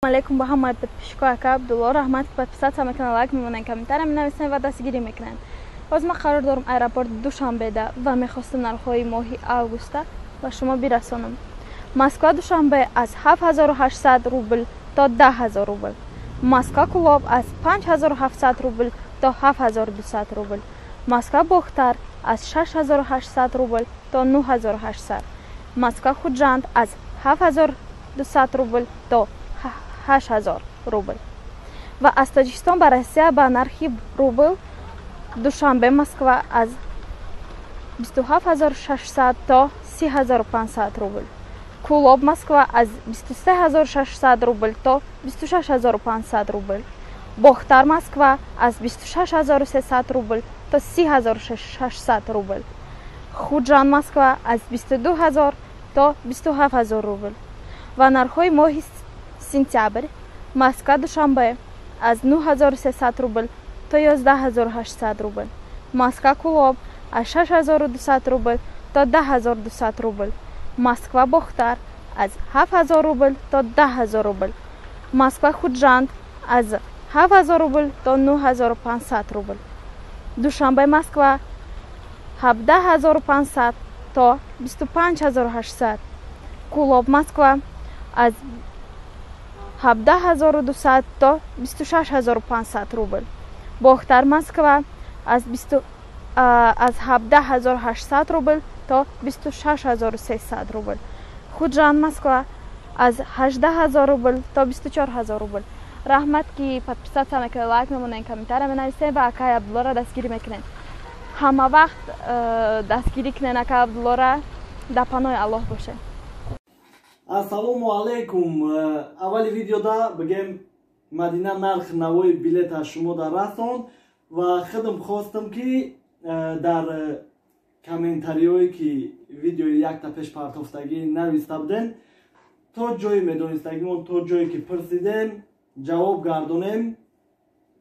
Алейкум, ба ҳама подписчикои ака Абдулло раҳмат, ки подписатсия мекунанд, лайк мемонанд, комментария менависанд ва дастгирӣ мекунанд. Ҳозир ман қарор дорам аэропорт Душанбеда ва мехостам нархҳои моҳи августа ба шумо бирасонам. Москва Душанбе аз 7800 рубл то 10000 рубл. Москва Кулоб аз 5700 рубл то 7200 рубл. Москва Бохтар аз 6800 рубл то 9800. Москва Худжанд аз 7200 рубл то 8000 рубл. Ва аз Тоҷикистон ба Россия ба нархи рубл Душанбе Москва аз 27600 то 3500 рубл. Кулоб Москва аз 23600 рубл то 26500 рубл. Бохтар Москва аз 26300 рубл то 3600 рубл. Худжанд Москва аз 22000 то 27000 рубл. Ва нархҳои моҳи сентябр Москва Душанбе аз 9300 рубл то 11800 рубл. Москва Кулоб аз 6200 рубл то 10200 рубл. Москва Бохтар аз 7000 рубл то 10000 рубл. Москва Худжанд аз 7000 рубл то 9500 рубл. Душанбе Москва 17500 то 25800. Кулоб Москва аз 17200 то 26500 рубл. Бохтар Москва аз 17800 рубл то 26300 рубл. Худжанд Москва аз 18000 рубл то 24000 рубл. Раҳмат, ки подписатсия мекунед, лайк мемонед, комментария менависед ва акаи Абдуллора дастгирӣ мекунед. ҳама вақт дастгирӣ кунед акаи Абдуллора. дар паноҳи Аллоҳ бошед. Ассалому алейкум. Аввали видеода бигем Мадина нарх навои билета шумода расон ва худам хостам ки дар комментариҳое ки видеои якта пеш партофтагӣ нависта буден, то ҷое медонистагимон, то ҷое ки пурсидем ҷавоб гардонем.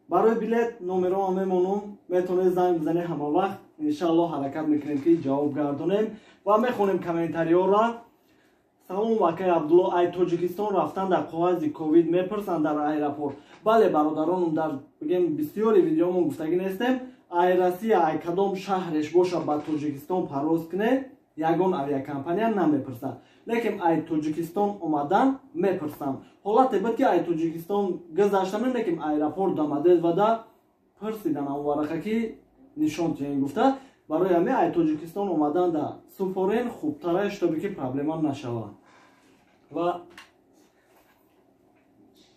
Барои билет номероам мемонам, метавонед занг бизанед ҳама вақт. Иншаллоҳ ҳаракат мекунем ки ҷавоб гардонем ва мехонем комментариҳоро. Салом акай Абдулло, ай Тоҷикистон рафтан дар қоғази ковид мепурсанд дар аэропорт. Бале бародаронам, дар бигем бисёри видеомон гуфтагӣ нестем. Ай Россия ай кадом шаҳреш боша ба Тоҷикистон парвоз куне, ягон авиакомпания намепурсад. Лекин ай Тоҷикистон омадан мепурсам. Ҳолате буд ки ай Тоҷикистон гузаштам, лекин аэропорт омадед ва да пурсидан авварақа ки нишон тиҳен гуфта. Барои ҳаме ай Тоҷикистон омадан да суфорен хубтара штоби ки проблема нашава. Ва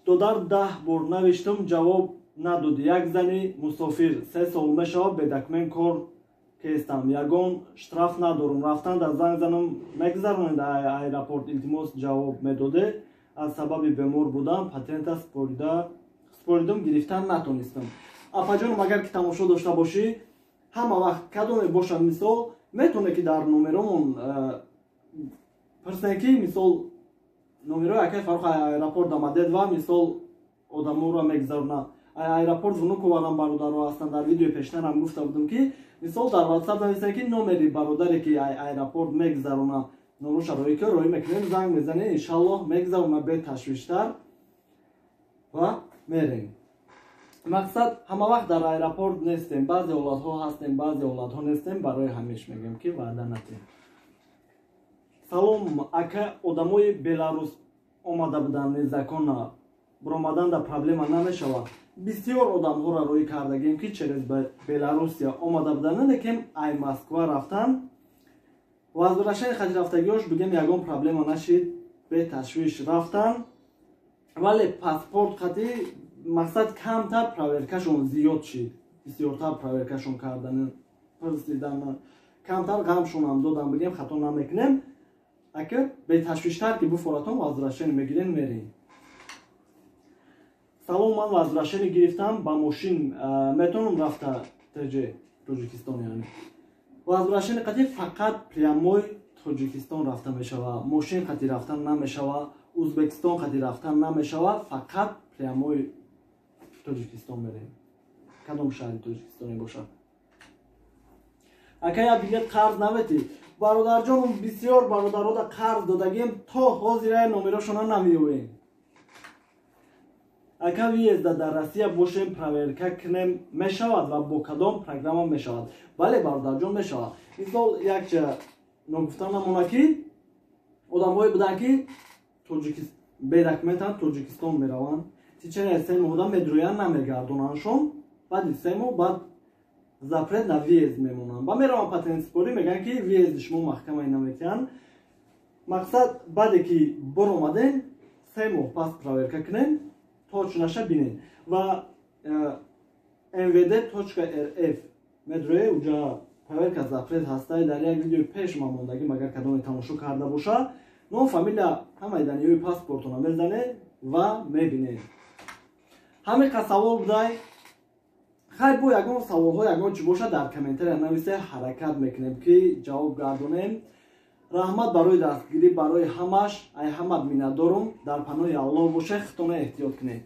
додар 10 бор навиштам, ҷавоб надоди. Як зани мусофир 3 сол мешава, бе документ кор кестам. Ягон штраф надорам. Рафтан да занг занам мегзаронед аэропорт, илтимос ҷавоб медоде. Аз сабаби бемор будам, патента споридам, гирифтан натонистам. Апаҷонам, агар ки тамошо дошта бошӣ, ҳама вақт кадоме боша мисол метавоне ки дар номеромон пурсен ки мисол номерои акай Фарух аэропорт омадед ва мисол одаморо мегзарона. Аэропорт вунуковарам бародаро ҳастанд. Дар видеои пештарам гуфта будам ки мисол дар WhatsApp нависен ки номери бародаре ки аэропорт мегзарона, номеро роӣ ки роӣ мекунем, занг мезанем, иншаллоҳ мегзарона бе ташвиштар ва мерем. Мақсад ҳама вақт дар аэропорт нестем, баъзе ҳолатҳо ҳастем, баъзе ҳолатҳо нестем. Барои ҳамеш мегӯем ки ваъда натем. Салом ака, одамои Беларус омада буданд незаконна, буромадан да проблема намешава. Бисёр одамҳоро рӯй кардагем ки через Беларусия омада буданд, лекин ай Москва рафтан. Возвращение хати рафтагиҳош бигем ягон проблема нашид, бе ташвиш рафтан. Вале паспорт хати мақсад камтар проверкашон зиёд шид. Бисёртар проверкашон кардан, пурсидан, камтар ғамшонам додам, бигем хато намекунем. Ака бе ташвиштар ки буфоратон возвращение мегирем, мерем. Салом, ман возвращение гирифтам ба мошин, метавонам рафта ТЖ Тоҷикистон, яъне возвращение қати фақат прямой Тоҷикистон рафта мешава. Мошин қати рафтан намешава, Узбекистон қати рафтан намешава, фақат прямой Тоҷикистон мерем. Кадом шаҳри Тоҷикистоне бошад. Акая билет қарз наветӣ. Бародарҷонам, бисёр бародарода қарз додагем, то ҳозира номерошона намеёвем. ака виезда дар Россия бошем проверка кунем мешавад ва бо кадом программа мешавад? Бале бародарҷон мешавад. Мисол якча ногуфтан намона ки одамҳое буданд ки бедокументан Тоҷикистон мераванд, тичера 3 моҳда медрӯянд, намегардонандшон, баъди 3 моҳ баъд запрет на виезд мемонанд. Ба мераванд патент спорӣ мегӯянд ки виезди шумо маҳкамаи наметиҳанд. Мақсад баъде ки боромаден 3 моҳ пас проверка кунем то чунаша бинен ва mvd.rf медрӯе уҷа проверка запрет ҳастай. Дар як видеои пеш ма мондагим агар кадоме тамошо карда боша, ном фамилия ҳамаи даниёи паспортона мезанед ва мебинед. ҳамин савол будай. хайр бо ягон саволҳо ягон чӣ боша дар комментария нависе, ҳаракат мекунем ки ҷавоб гардонем. раҳмат барои дастгирӣ барои ҳамаш. ай ҳамат миннатдорум. дар паноҳи Аллоҳ боше, худтона эҳтиёт кунед.